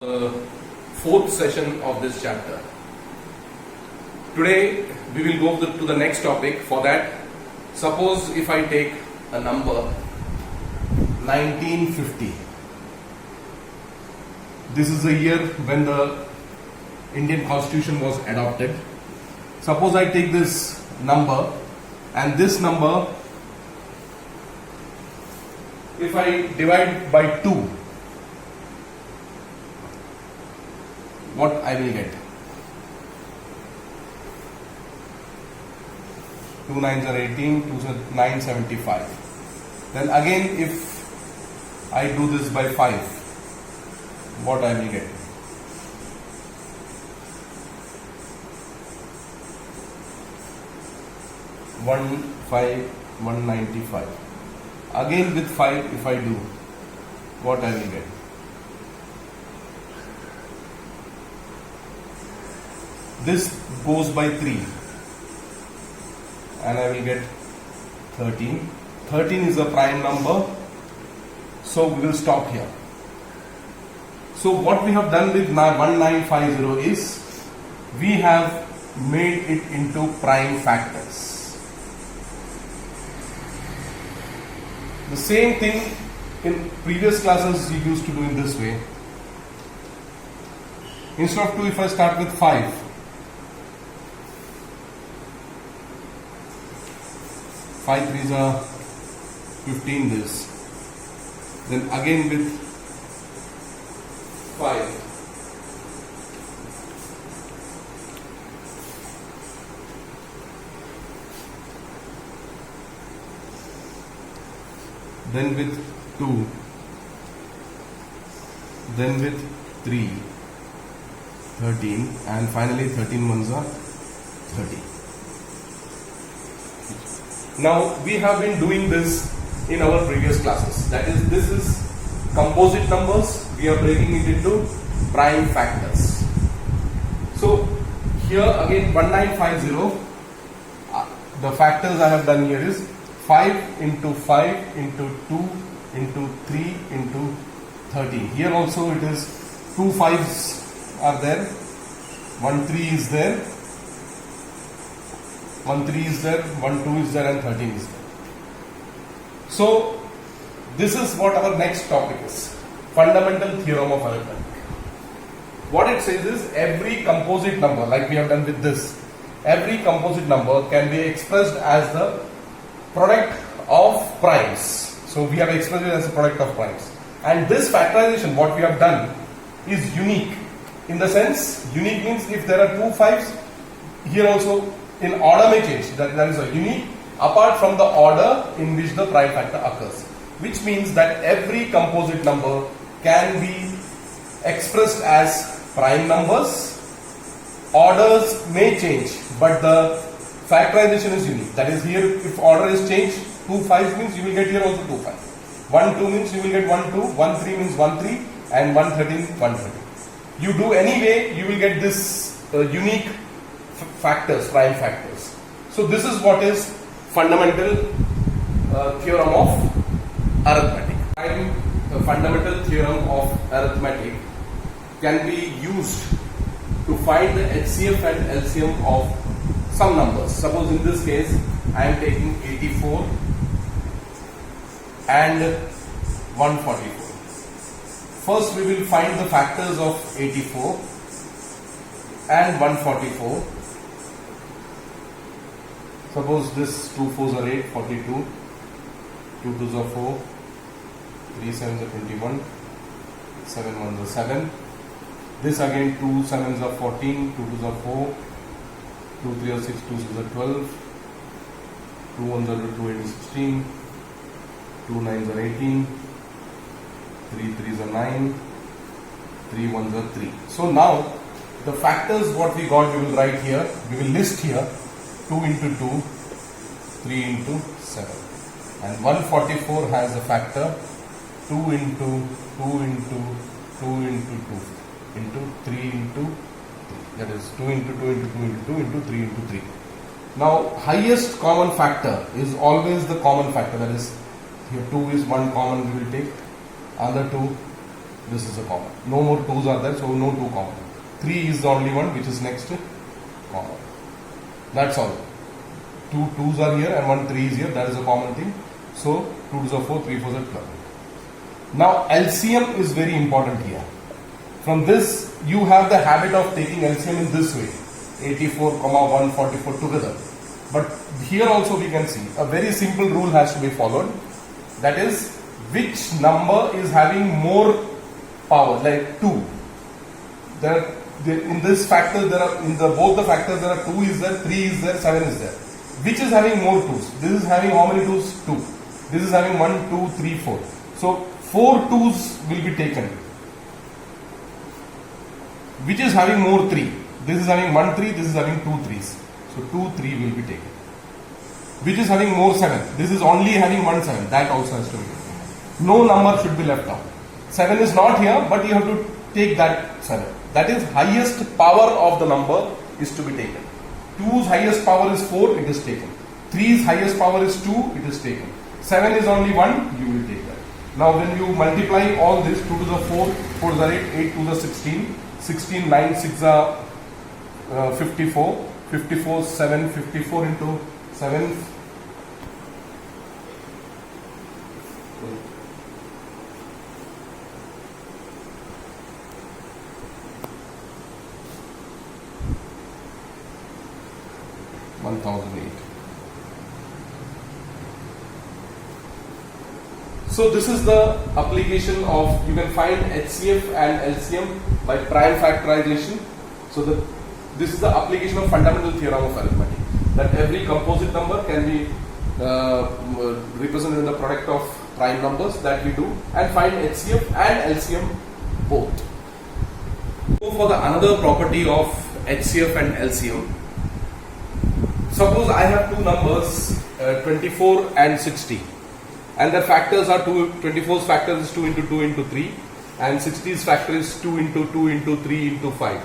The fourth session of this chapter. Today we will go to the next topic. For that, suppose if I take a number 1950. This is the year when the Indian Constitution was adopted. Suppose I take this number, and this number, if I divide by 2, what I will get? 2 9s are 18, 2 9 75. Then again, if I do this by 5, what I will get? 195. Again with 5, if I do, what I will get? This goes by 3 and I will get 13. 13 is a prime number, so we will stop here. So what we have done with 1950 is we have made it into prime factors. The same thing in previous classes we used to do in this way. Instead of 2, if I start with 5, 5 3s are 15 this. Then again with 5. Then with 2. Then with 3. 13. And finally 13 ones are 30. Now we have been doing this in our previous classes. That is, this is composite numbers. We are breaking it into prime factors. So here again 1950. The factors I have done here is 5 into 5 into 2 into 3 into 13. Here also it is 2 5s are there. 1 3 is there. 1 3 is there, 1 2 is there, and 13 is there. So this is what our next topic is. Fundamental theorem of arithmetic. What it says is every composite number, like we have done with this, every composite number can be expressed as the product of primes. So we have expressed it as a product of primes. And this factorization, what we have done, is unique. In the sense, unique means if there are 2 5s, here also in order may change, that is a unique apart from the order in which the prime factor occurs, which means that every composite number can be expressed as prime numbers. Orders may change, but the factorization is unique. That is, here if order is changed, 2 5s means you will get here also 2 5. 1 2 means you will get 1 2, 1 3 means 1 3, and 1 13 1 13. You do any way, you will get this unique factors, prime factors. So this is what is fundamental theorem of arithmetic. The fundamental theorem of arithmetic can be used to find the HCF and LCM of some numbers. Suppose in this case I am taking 84 and 144. First we will find the factors of 84 and 144. Suppose this 2 4s are 8, 42, 2 2s are 4, 3 7s are 21, 7 1s are 7. This again 2 7s are 14, 2 2s are 4, 2 3 are 6, 2 6 are 12, 2 1s are 2 8 is 16, 2 9s are 18, 3 3s are 9, 3 1s are 3. So now the factors what we got, we will write here, we will list here. 2 into 2, 3 into 7, and 144 has a factor 2 into 2 into 2 into 2 into 3 into 3. That is 2 into 2 into 2 into 2 into 3 into 3. Now highest common factor is always the common factor. That is, here 2 is one common we will take, other 2 This is a common. No more 2's are there, so no 2 common. 3 is the only one which is next common. That's all. 2 2's are here and 1 3 is here. That is a common thing. So 2 2's are 4, 3 4's are 12. Now LCM is very important here. From this you have the habit of taking LCM in this way. 84, 144 together. But here also we can see a very simple rule has to be followed. That is, which number is having more power, like 2. In this factor there are, in both the factors there are 2 is there, 3 is there, 7 is there. Which is having more 2's? This is having how many 2's? 2. This is having 1, 2, 3, 4. So 4 2's will be taken. Which is having more 3? This is having 1 3, this is having 2 3's. So 2 3 will be taken. Which is having more 7? This is only having 1 7. That also has to be taken. No number should be left out. 7 is not here, but you have to take that 7. That is, highest power of the number is to be taken. 2's highest power is 4, it is taken. 3's highest power is 2, it is taken. 7 is only 1, you will take that. Now when you multiply all this, 2 to the 4, 4 to the 8, 8 to the 16, 16, 9, 6 are 54, 54, 7, 54 into 7, 1008. So this is the application of, you can find HCF and LCM by prime factorization. So this is the application of fundamental theorem of arithmetic, that every composite number can be represented in the product of prime numbers, that we do, and find HCF and LCM both. So for the another property of HCF and LCM, suppose I have two numbers 24 and 60, and the factors are 24's factor is 2 into 2 into 3, and 60's factor is 2 into 2 into 3 into 5.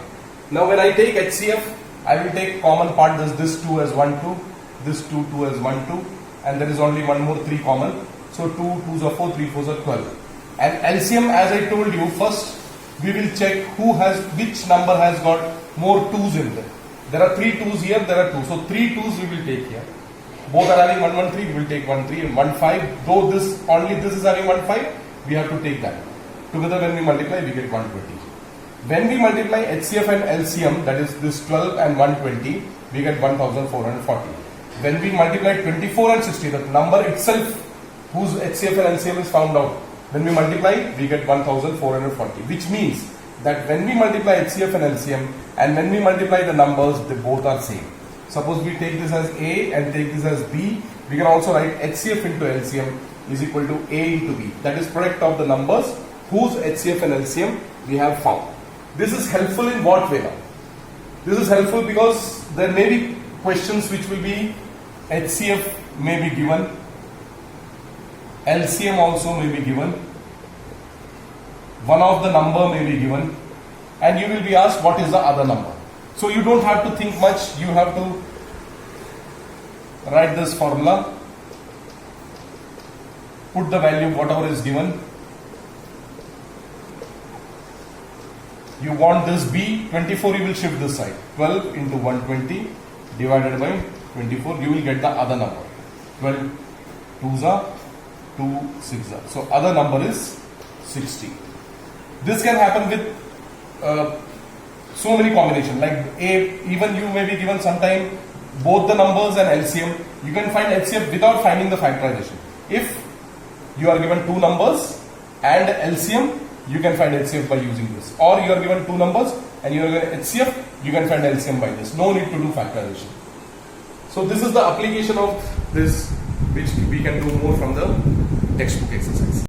Now when I take HCF, I will take common part, this 2 as 1 2, this 2 2 as 1 2, and there is only one more 3 common. So 2 2's are 4, 3 4's are 12. And LCM, as I told you, first we will check which number has got more 2's in there. There are 3 2's here, there are 2. So 3 2's we will take here. Both are having 1 1 3, we will take 1 3 and 1 5. Though this is having 1 5, we have to take that. Together when we multiply, we get 120. When we multiply HCF and LCM, that is this 12 and 120, we get 1440. When we multiply 24 and 60, the number itself whose HCF and LCM is found out, when we multiply, we get 1440, which means that when we multiply HCF and LCM and when we multiply the numbers, they both are same. Suppose we take this as A and take this as B, we can also write HCF into LCM is equal to A into B. That is product of the numbers whose HCF and LCM we have found. This is helpful in what way now? This is helpful because there may be questions which will be HCF may be given, LCM also may be given, one of the number may be given, and you will be asked what is the other number. So you don't have to think much, you have to write this formula, put the value whatever is given. You want this B, 24 you will shift this side, 12 into 120 divided by 24, you will get the other number, 12 2's are 2 6's are. So other number is 60. This can happen with so many combinations, like A, even you may be given sometime both the numbers and LCM, you can find LCM without finding the factorization. If you are given two numbers and LCM, you can find LCF by using this, or you are given two numbers and you are given HCF, you can find LCM by this. No need to do factorization. So this is the application of this, which we can do more from the textbook exercise.